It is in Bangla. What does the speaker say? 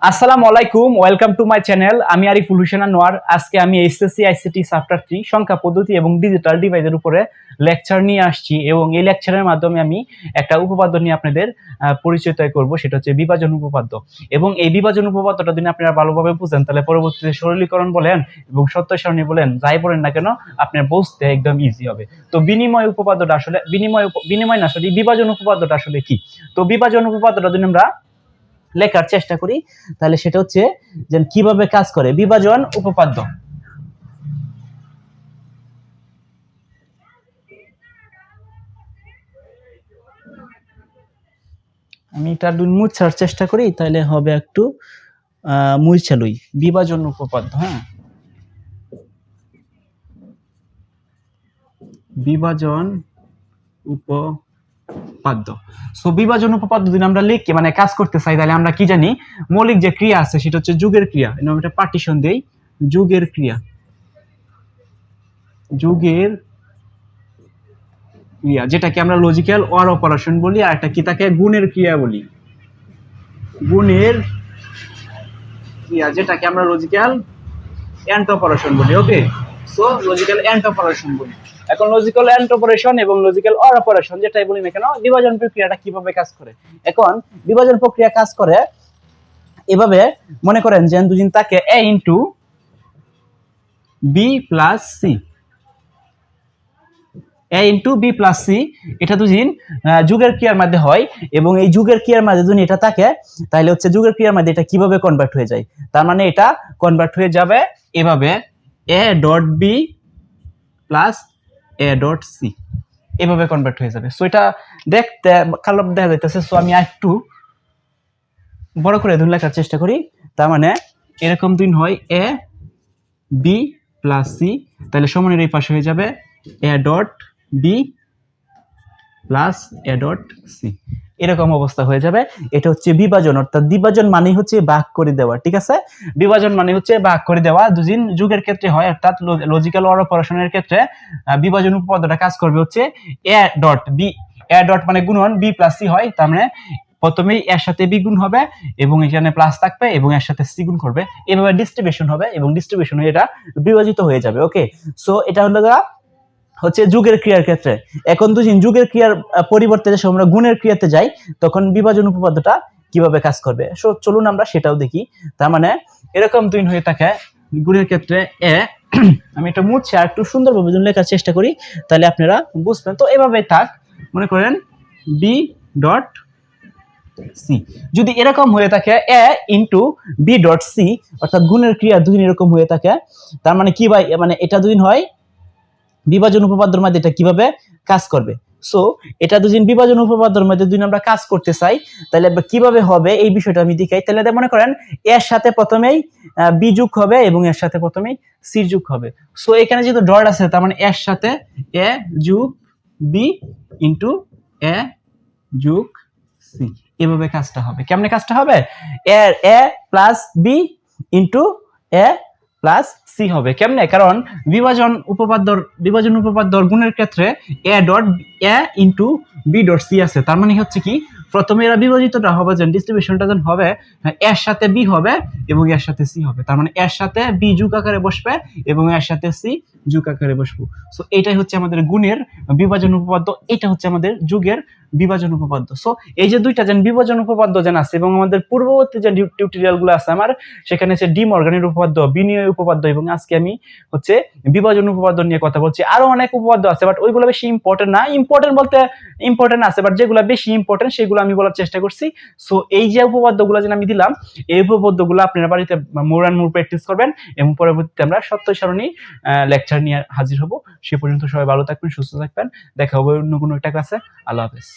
আসসালামু আলাইকুম, ওয়েলকাম টু মাই চ্যানেল। আমি আরিফুল হোসেন আনোয়ার। আজকে আমি এসএসসি আইসিটি চ্যাপ্টার 3 সংখ্যা পদ্ধতি এবং ডিজিটাল ডিভাইসের উপরে লেকচার নিয়ে আসছি এবং এই লেকচারের মাধ্যমে আমি একটা উপপাদ্য নিয়ে আপনাদের পরিচয় করব, সেটা হচ্ছে বিভাজন উপপাদ্য। এবং এই বিভাজন উপপাদ্যটা যদি আপনারা ভালোভাবে বুঝেন তাহলে পরবর্তীতে সরলীকরণ বলেন এবং সত্য সারণী বলেন, যাই বলেন না কেন আপনার বুঝতে একদম ইজি হবে। তো বিনিময় উপপাদ্যটা আসলে বিনিময় না, আসলে বিভাজন উপপাদ্যটা আসলে কি? তো বিভাজন উপপাদ্যটা যদি আমরা লেখার চেষ্টা করি তাহলে সেটা হচ্ছে যে কিভাবে কাজ করে বিভাজন উপপাদ্য। আমি এটা মুছার চেষ্টা করি তাহলে হবে একটু মুছালুই বিভাজন উপপাদ্য। হ্যাঁ, বিভাজন উপপাদ্য। সো বিভাজন উপপাদ্য যদি আমরা লিখি মানে কাজ করতে চাই তাহলে আমরা কি জানি, মৌলিক যে ক্রিয়া আছে সেটা হচ্ছে যুগের ক্রিয়া। এরকম একটা পার্টিশন দেই, যুগের ক্রিয়া, যুগের ক্রিয়া যেটাকে আমরা লজিক্যাল অর অপারেশন বলি, আর একটা কি তাকে গুণের ক্রিয়া বলি, গুণের ক্রিয়া যেটাকে আমরা লজিক্যাল এন্ড অপারেশন বলি। ওকে, সো লজিক্যাল এন্ড অপারেশন বলি। এখন লজিক্যাল এন্ড অপারেশন এবং লজিক্যাল অর অপারেশন যেটাই বলি না কেন, বিভাজন প্রক্রিয়াটা কিভাবে কাজ করে। এখন বিভাজন প্রক্রিয়া কাজ করে এভাবে, মনে করেন যে দুদিন তাকে a into B plus C, a into B plus C, এটা দুদিন যুগের ক্রিয়ার মধ্যে হয় এবং এই যুগের ক্রিয়ার মধ্যে যদি এটা থাকে তাহলে হচ্ছে যুগের ক্রিয়ার মধ্যে এটা কিভাবে কনভার্ট হয়ে যায়, তার মানে এটা কনভার্ট হয়ে যাবে এভাবে a dot B plus a dot C, এভাবে কনভার্ট হয়ে যাবে। সো এটা দেখতে কালো দেখা যাইতেছে, সো আমি একটু বড় করে ধরে লেখার চেষ্টা করি। তার মানে এরকম দিন হয় a বি প্লাস সি, তাহলে সমানের এই পাশে হয়ে যাবে a dot B plus a dot C, এরকম অবস্থা হয়ে যাবে। এটা হচ্ছে বিভাজন, অর্থাৎ বিভাজন মানে হচ্ছে ভাগ করে দেওয়া। ঠিক আছে, বিভাজন মানে হচ্ছে ভাগ করে দেওয়া। দুদিন যুগের ক্ষেত্রে হয়, অর্থাৎ লজিক্যাল অর অপারেশনের ক্ষেত্রে বিভাজন উপপাদ্যটা কাজ করবে হচ্ছে a dot B, a dot মানে গুণন, বি প্লাস সি হয়, তার মানে প্রথমেই এর সাথে বি গুণ হবে এবং এখানে প্লাস থাকবে এবং এর সাথে সি গুণ করবে, এভাবে ডিস্ট্রিবিউশন হবে এবং ডিস্ট্রিবিউশন হয়ে এটা বিভাজিত হয়ে যাবে। ওকে, সো এটা হচ্ছে যুগের ক্রিয়ার ক্ষেত্রে। এখন তো যুগের ক্রিয়ার পরিবর্তে যখন আমরা গুণের ক্রিয়াতে যাই তখন বিভাজন উপপাদ্যটা কিভাবে কাজ করবে, সো চলুন আমরা সেটাও দেখি। তার মানে এরকম দুই হয়ে থাকে গুণের ক্ষেত্রে এ, আমি এটা মুছে আর একটু সুন্দরভাবে লেখার চেষ্টা করি তাহলে আপনারা বুঝবেন। তো এভাবে থাক, মনে করেন বি ডট সি, যদি এরকম হয়ে থাকে এ ইন্টু বি ডট সি, অর্থাৎ গুণের ক্রিয়া দুই এরকম হয়ে থাকে, তার মানে কি ভাই, মানে এটা দুই হয় বিভাজন উপপাদ্যের মধ্যে এটা কিভাবে কাজ করবে। সো এটা দুদিন বিভাজন উপপাদ্যের মধ্যে দুদিন আমরা কাজ করতে চাই তাহলে কিভাবে হবে এই বিষয়টা আমি দেখাই। তাহলে মনে করেন এর সাথে প্রথমেই বি যোগ হবে এবং এর সাথে প্রথমেই সি যোগ হবে। সো এখানে যেহেতু ডট আছে তার মানে এর সাথে এ যোগ বি ইন্টু এ যোগ সি, এভাবে কাজটা হবে। কেমনে কাজটা হবে, এর A plus B into A plus C হবে। কেমনে, কারণ বিভাজন উপপাদ্যর গুণের ক্ষেত্রে A dot A into B dot C আছে, তার মানে হচ্ছে কি প্রথমে এরা বিভাজিতটা হবে যেন ডিস্ট্রিবিউশনটা যেন হবে এর সাথে বি হবে এবং এর সাথে সি হবে, তার মানে এর সাথে বি যোগ আকারে বসবে এবং এর সাথে সি যোগ আকারে বসবো। সো এটাই হচ্ছে আমাদের গুণের বিভাজন উপপাদ্য, এটা হচ্ছে আমাদের যুগের বিভাজন উপপাদ্য। সো এই যে দুইটা যেন বিভাজন উপপাদ্য যেন আছে এবং আমাদের পূর্ববর্তী যে টিউটোরিয়াল গুলো আছে আমার, সেখানে হচ্ছে ডি মর্গানের উপপাদ্য, বিনিময় উপপাদ্য এবং আজকে আমি হচ্ছে বিভাজন উপপাদ্য নিয়ে কথা বলছি। আরো অনেক উপপাদ্য আছে বাট ওইগুলো বেশি ইম্পর্টেন্ট না, ইম্পর্টেন্ট বলতে ইম্পর্টেন্ট আছে বাট যেগুলো বেশি ইম্পর্টেন্ট সেগুলো আমি বলার চেষ্টা করছি। সো এই যে উপপাদ্যগুলো যেন আমি দিলাম, এই উপপাদ্যগুলো আপনারা বাড়িতে মোর অ্যান্ড মোর প্র্যাকটিস করবেন এবং পরবর্তীতে আমরা সত্য সারণী লেকচার নিয়ে হাজির হব। সে পর্যন্ত সবাই ভালো থাকবেন, সুস্থ থাকবেন, দেখা হবে অন্য কোনো একটা ক্লাসে। আল্লাহ হাফেজ।